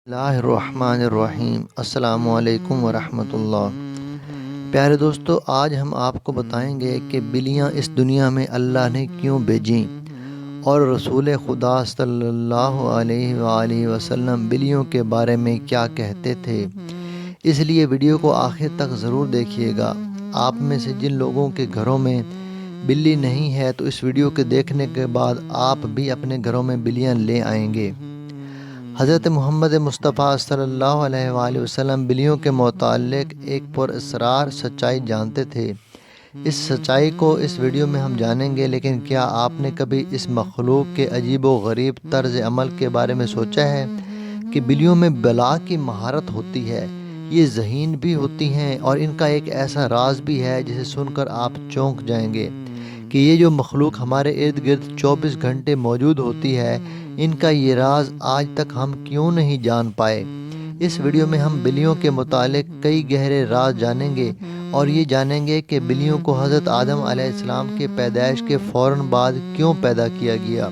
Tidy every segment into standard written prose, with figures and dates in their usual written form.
اللہ الرحمن الرحیم۔ السلام علیکم ورحمۃ اللہ۔ پیارے دوستو، آج ہم آپ کو بتائیں گے کہ بلیاں اس دنیا میں اللہ نے کیوں بھیجیں اور رسول خدا صلی اللہ علیہ وآلہ وسلم بلیوں کے بارے میں کیا کہتے تھے۔ اس لیے ویڈیو کو آخر تک ضرور دیکھیے گا۔ آپ میں سے جن لوگوں کے گھروں میں بلی نہیں ہے تو اس ویڈیو کے دیکھنے کے بعد آپ بھی اپنے گھروں میں بلیاں لے آئیں گے۔ حضرت محمد مصطفیٰ صلی اللہ علیہ وآلہ وسلم بلیوں کے متعلق ایک پراسرار سچائی جانتے تھے۔ اس سچائی کو اس ویڈیو میں ہم جانیں گے، لیکن کیا آپ نے کبھی اس مخلوق کے عجیب و غریب طرز عمل کے بارے میں سوچا ہے کہ بلیوں میں بلا کی مہارت ہوتی ہے؟ یہ ذہین بھی ہوتی ہیں اور ان کا ایک ایسا راز بھی ہے جسے سن کر آپ چونک جائیں گے کہ یہ جو مخلوق ہمارے ارد گرد 24 گھنٹے موجود ہوتی ہے، ان کا یہ راز آج تک ہم کیوں نہیں جان پائے۔ اس ویڈیو میں ہم بلیوں کے متعلق کئی گہرے راز جانیں گے اور یہ جانیں گے کہ بلیوں کو حضرت آدم علیہ السلام کے پیدائش کے فوراً بعد کیوں پیدا کیا گیا۔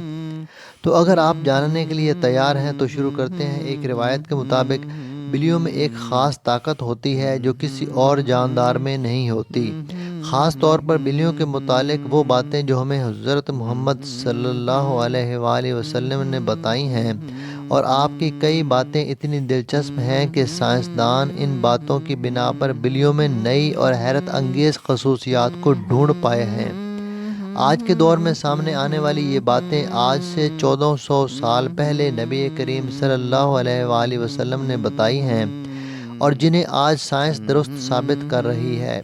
تو اگر آپ جاننے کے لیے تیار ہیں تو شروع کرتے ہیں۔ ایک روایت کے مطابق بلیوں میں ایک خاص طاقت ہوتی ہے جو کسی اور جاندار میں نہیں ہوتی۔ خاص طور پر بلیوں کے متعلق وہ باتیں جو ہمیں حضرت محمد صلی اللہ علیہ وآلہ وسلم نے بتائی ہیں، اور آپ کی کئی باتیں اتنی دلچسپ ہیں کہ سائنسدان ان باتوں کی بنا پر بلیوں میں نئی اور حیرت انگیز خصوصیات کو ڈھونڈ پائے ہیں۔ آج کے دور میں سامنے آنے والی یہ باتیں آج سے 1400 سال پہلے نبی کریم صلی اللہ علیہ وآلہ وسلم نے بتائی ہیں اور جنہیں آج سائنس درست ثابت کر رہی ہے۔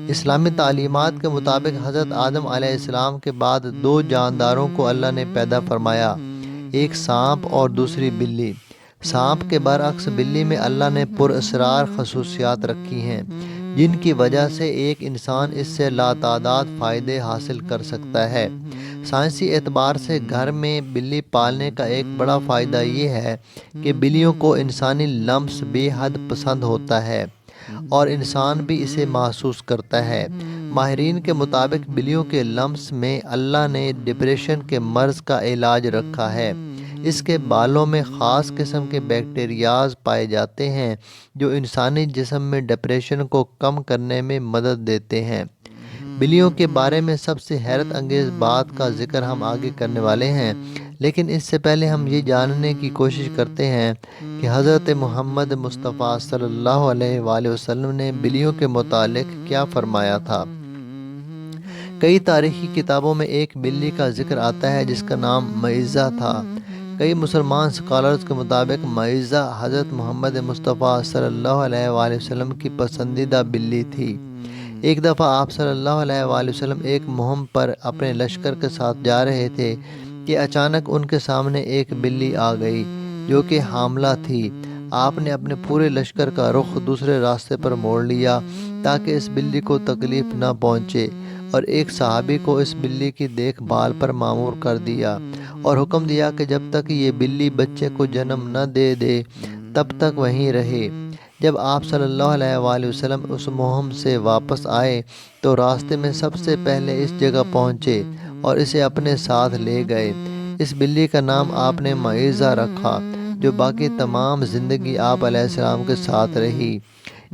اسلامی تعلیمات کے مطابق حضرت آدم علیہ السلام کے بعد دو جانداروں کو اللہ نے پیدا فرمایا، ایک سانپ اور دوسری بلی۔ سانپ کے برعکس بلی میں اللہ نے پراسرار خصوصیات رکھی ہیں جن کی وجہ سے ایک انسان اس سے لاتعداد فائدے حاصل کر سکتا ہے۔ سائنسی اعتبار سے گھر میں بلی پالنے کا ایک بڑا فائدہ یہ ہے کہ بلیوں کو انسانی لمس بے حد پسند ہوتا ہے اور انسان بھی اسے محسوس کرتا ہے۔ ماہرین کے مطابق بلیوں کے لمس میں اللہ نے ڈپریشن کے مرض کا علاج رکھا ہے۔ اس کے بالوں میں خاص قسم کے بیکٹیریاز پائے جاتے ہیں جو انسانی جسم میں ڈپریشن کو کم کرنے میں مدد دیتے ہیں۔ بلیوں کے بارے میں سب سے حیرت انگیز بات کا ذکر ہم آگے کرنے والے ہیں، لیکن اس سے پہلے ہم یہ جاننے کی کوشش کرتے ہیں کہ حضرت محمد مصطفیٰ صلی اللہ علیہ وآلہ وسلم نے بلیوں کے متعلق کیا فرمایا تھا۔ کئی تاریخی کتابوں میں ایک بلی کا ذکر آتا ہے جس کا نام معزہ تھا۔ کئی مسلمان سکالرز کے مطابق معزہ حضرت محمد مصطفیٰ صلی اللہ علیہ وآلہ وسلم کی پسندیدہ بلی تھی۔ ایک دفعہ آپ صلی اللہ علیہ وآلہ وسلم ایک مہم پر اپنے لشکر کے ساتھ جا رہے تھے کہ اچانک ان کے سامنے ایک بلی آ گئی جو کہ حاملہ تھی۔ آپ نے اپنے پورے لشکر کا رخ دوسرے راستے پر موڑ لیا تاکہ اس بلی کو تکلیف نہ پہنچے، اور ایک صحابی کو اس بلی کی دیکھ بھال پر مامور کر دیا اور حکم دیا کہ جب تک یہ بلی بچے کو جنم نہ دے دے تب تک وہیں رہے۔ جب آپ صلی اللہ علیہ وآلہ وسلم اس مہم سے واپس آئے تو راستے میں سب سے پہلے اس جگہ پہنچے اور اسے اپنے ساتھ لے گئے۔ اس بلی کا نام آپ نے معزہ رکھا جو باقی تمام زندگی آپ علیہ السلام کے ساتھ رہی۔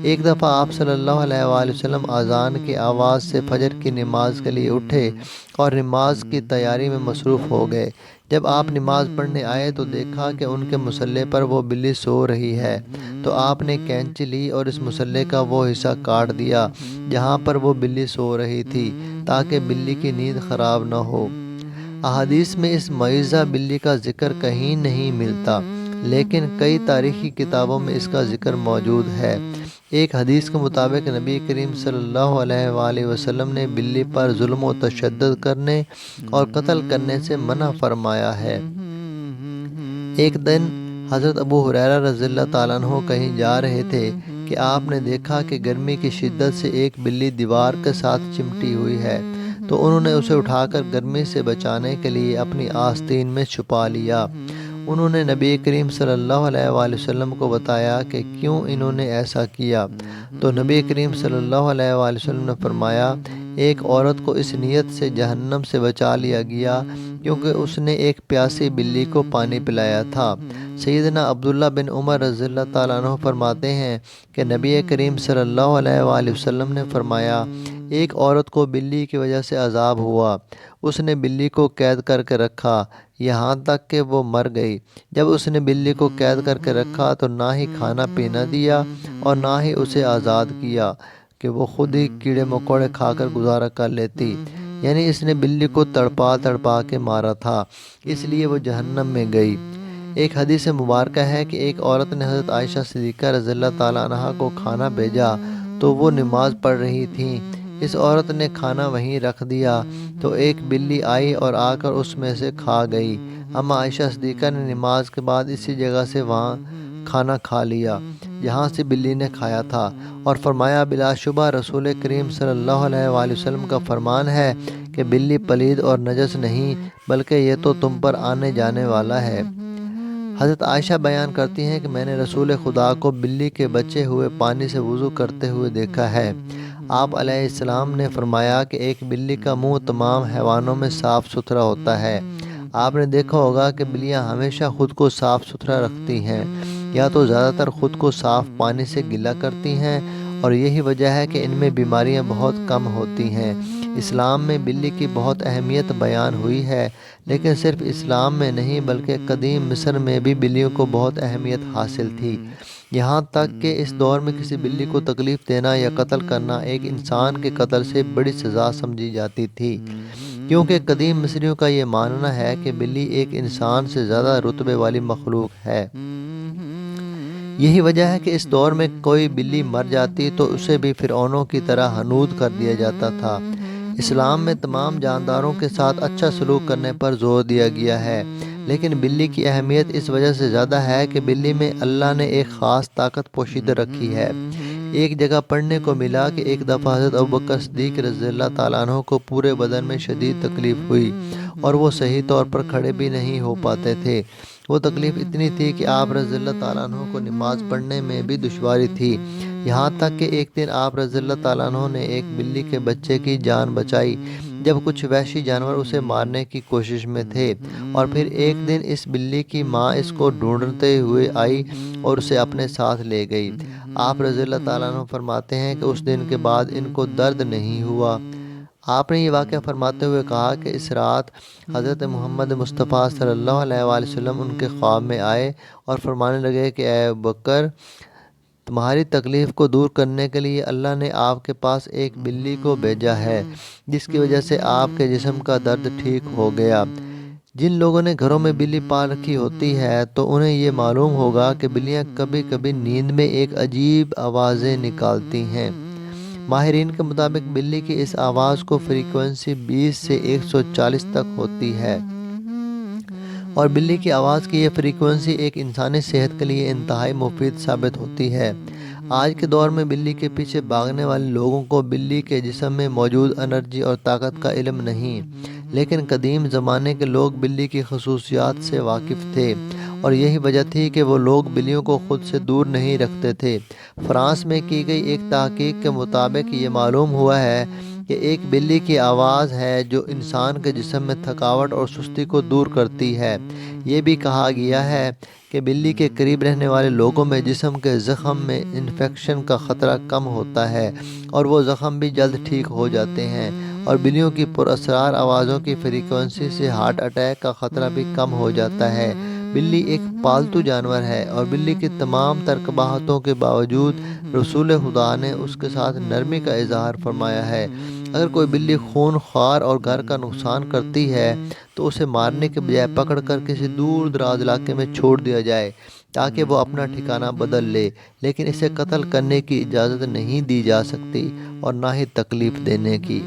ایک دفعہ آپ صلی اللہ علیہ وآلہ وسلم اذان کی آواز سے فجر کی نماز کے لیے اٹھے اور نماز کی تیاری میں مصروف ہو گئے۔ جب آپ نماز پڑھنے آئے تو دیکھا کہ ان کے مصلے پر وہ بلی سو رہی ہے، تو آپ نے کینچی لی اور اس مصلے کا وہ حصہ کاٹ دیا جہاں پر وہ بلی سو رہی تھی تاکہ بلی کی نیند خراب نہ ہو۔ احادیث میں اس معزہ بلی کا ذکر کہیں نہیں ملتا، لیکن کئی تاریخی کتابوں میں اس کا ذکر موجود ہے۔ ایک حدیث کے مطابق نبی کریم صلی اللہ علیہ وآلہ وسلم نے بلی پر ظلم و تشدد کرنے اور قتل کرنے سے منع فرمایا ہے۔ ایک دن حضرت ابو ہریرہ رضی اللہ تعالیٰ عنہ کہیں جا رہے تھے کہ آپ نے دیکھا کہ گرمی کی شدت سے ایک بلی دیوار کے ساتھ چمٹی ہوئی ہے، تو انہوں نے اسے اٹھا کر گرمی سے بچانے کے لیے اپنی آستین میں چھپا لیا۔ انہوں نے نبی کریم صلی اللہ علیہ وآلہ وسلم کو بتایا کہ کیوں انہوں نے ایسا کیا، تو نبی کریم صلی اللہ علیہ وآلہ وسلم نے فرمایا، ایک عورت کو اس نیت سے جہنم سے بچا لیا گیا کیونکہ اس نے ایک پیاسی بلی کو پانی پلایا تھا۔ سیدنا عبداللہ بن عمر رضی اللہ تعالیٰ عنہ فرماتے ہیں کہ نبی کریم صلی اللہ علیہ وآلہ وسلم نے فرمایا، ایک عورت کو بلی کی وجہ سے عذاب ہوا۔ اس نے بلی کو قید کر کے رکھا یہاں تک کہ وہ مر گئی۔ جب اس نے بلی کو قید کر کے رکھا تو نہ ہی کھانا پینا دیا اور نہ ہی اسے آزاد کیا کہ وہ خود ہی کیڑے مکوڑے کھا کر گزارا کر لیتی، یعنی اس نے بلی کو تڑپا تڑپا کے مارا تھا، اس لیے وہ جہنم میں گئی۔ ایک حدیث مبارکہ ہے کہ ایک عورت نے حضرت عائشہ صدیقہ رضی اللہ تعالیٰ عنہا کو کھانا بھیجا تو وہ نماز پڑھ رہی تھیں۔ اس عورت نے کھانا وہیں رکھ دیا تو ایک بلی آئی اور آ کر اس میں سے کھا گئی۔ اما عائشہ صدیقہ نے نماز کے بعد اسی جگہ سے وہاں کھانا کھا لیا جہاں سے بلی نے کھایا تھا، اور فرمایا، بلا شبہ رسول کریم صلی اللہ علیہ وآلہ وسلم کا فرمان ہے کہ بلی پلید اور نجس نہیں بلکہ یہ تو تم پر آنے جانے والا ہے۔ حضرت عائشہ بیان کرتی ہیں کہ میں نے رسول خدا کو بلی کے بچے ہوئے پانی سے وضو کرتے ہوئے دیکھا ہے۔ آپ علیہ السلام نے فرمایا کہ ایک بلی کا منہ تمام حیوانوں میں صاف ستھرا ہوتا ہے۔ آپ نے دیکھا ہوگا کہ بلیاں ہمیشہ خود کو صاف ستھرا رکھتی ہیں، یا تو زیادہ تر خود کو صاف پانی سے گیلا کرتی ہیں، اور یہی وجہ ہے کہ ان میں بیماریاں بہت کم ہوتی ہیں۔ اسلام میں بلی کی بہت اہمیت بیان ہوئی ہے، لیکن صرف اسلام میں نہیں بلکہ قدیم مصر میں بھی بلیوں کو بہت اہمیت حاصل تھی، یہاں تک کہ اس دور میں کسی بلی کو تکلیف دینا یا قتل کرنا ایک انسان کے قتل سے بڑی سزا سمجھی جاتی تھی، کیونکہ قدیم مصریوں کا یہ ماننا ہے کہ بلی ایک انسان سے زیادہ رتبے والی مخلوق ہے۔ یہی وجہ ہے کہ اس دور میں کوئی بلی مر جاتی تو اسے بھی فرعونوں کی طرح حنود کر دیا جاتا تھا۔ اسلام میں تمام جانداروں کے ساتھ اچھا سلوک کرنے پر زور دیا گیا ہے، لیکن بلی کی اہمیت اس وجہ سے زیادہ ہے کہ بلی میں اللہ نے ایک خاص طاقت پوشیدہ رکھی ہے۔ ایک جگہ پڑھنے کو ملا کہ ایک دفعہ حضرت ابوبکر صدیق رضی اللہ تعالیٰ عنہ کو پورے بدن میں شدید تکلیف ہوئی اور وہ صحیح طور پر کھڑے بھی نہیں ہو پاتے تھے۔ وہ تکلیف اتنی تھی کہ آپ رضی اللہ تعالیٰ عنہ کو نماز پڑھنے میں بھی دشواری تھی، یہاں تک کہ ایک دن آپ رضی اللہ تعالیٰ عنہ نے ایک بلی کے بچے کی جان بچائی جب کچھ وحشی جانور اسے مارنے کی کوشش میں تھے، اور پھر ایک دن اس بلی کی ماں اس کو ڈھونڈتے ہوئے آئی اور اسے اپنے ساتھ لے گئی۔ آپ رضی اللہ تعالیٰ عنہ فرماتے ہیں کہ اس دن کے بعد ان کو درد نہیں ہوا۔ آپ نے یہ واقعہ فرماتے ہوئے کہا کہ اس رات حضرت محمد مصطفیٰ صلی اللہ علیہ وآلہ وسلم ان کے خواب میں آئے اور فرمانے لگے کہ اے ابوبکر، تمہاری تکلیف کو دور کرنے کے لیے اللہ نے آپ کے پاس ایک بلی کو بھیجا ہے جس کی وجہ سے آپ کے جسم کا درد ٹھیک ہو گیا۔ جن لوگوں نے گھروں میں بلی پال رکھی ہوتی ہے تو انہیں یہ معلوم ہوگا کہ بلیاں کبھی کبھی نیند میں ایک عجیب آوازیں نکالتی ہیں۔ ماہرین کے مطابق بلی کی اس آواز کو فریکوینسی 20 سے 140 تک ہوتی ہے، اور بلی کی آواز کی یہ فریکوینسی ایک انسانی صحت کے لیے انتہائی مفید ثابت ہوتی ہے۔ آج کے دور میں بلی کے پیچھے بھاگنے والے لوگوں کو بلی کے جسم میں موجود انرجی اور طاقت کا علم نہیں، لیکن قدیم زمانے کے لوگ بلی کی خصوصیات سے واقف تھے، اور یہی وجہ تھی کہ وہ لوگ بلیوں کو خود سے دور نہیں رکھتے تھے۔ فرانس میں کی گئی ایک تحقیق کے مطابق یہ معلوم ہوا ہے کہ ایک بلی کی آواز ہے جو انسان کے جسم میں تھکاوٹ اور سستی کو دور کرتی ہے۔ یہ بھی کہا گیا ہے کہ بلی کے قریب رہنے والے لوگوں میں جسم کے زخم میں انفیکشن کا خطرہ کم ہوتا ہے اور وہ زخم بھی جلد ٹھیک ہو جاتے ہیں، اور بلیوں کی پراسرار آوازوں کی فریکوینسی سے ہارٹ اٹیک کا خطرہ بھی کم ہو جاتا ہے۔ بلی ایک پالتو جانور ہے، اور بلی کی تمام تر قباحتوں کے باوجود رسول خدا نے اس کے ساتھ نرمی کا اظہار فرمایا ہے۔ اگر کوئی بلی خون خوار اور گھر کا نقصان کرتی ہے تو اسے مارنے کے بجائے پکڑ کر کسی دور دراز علاقے میں چھوڑ دیا جائے تاکہ وہ اپنا ٹھکانہ بدل لے، لیکن اسے قتل کرنے کی اجازت نہیں دی جا سکتی اور نہ ہی تکلیف دینے کی۔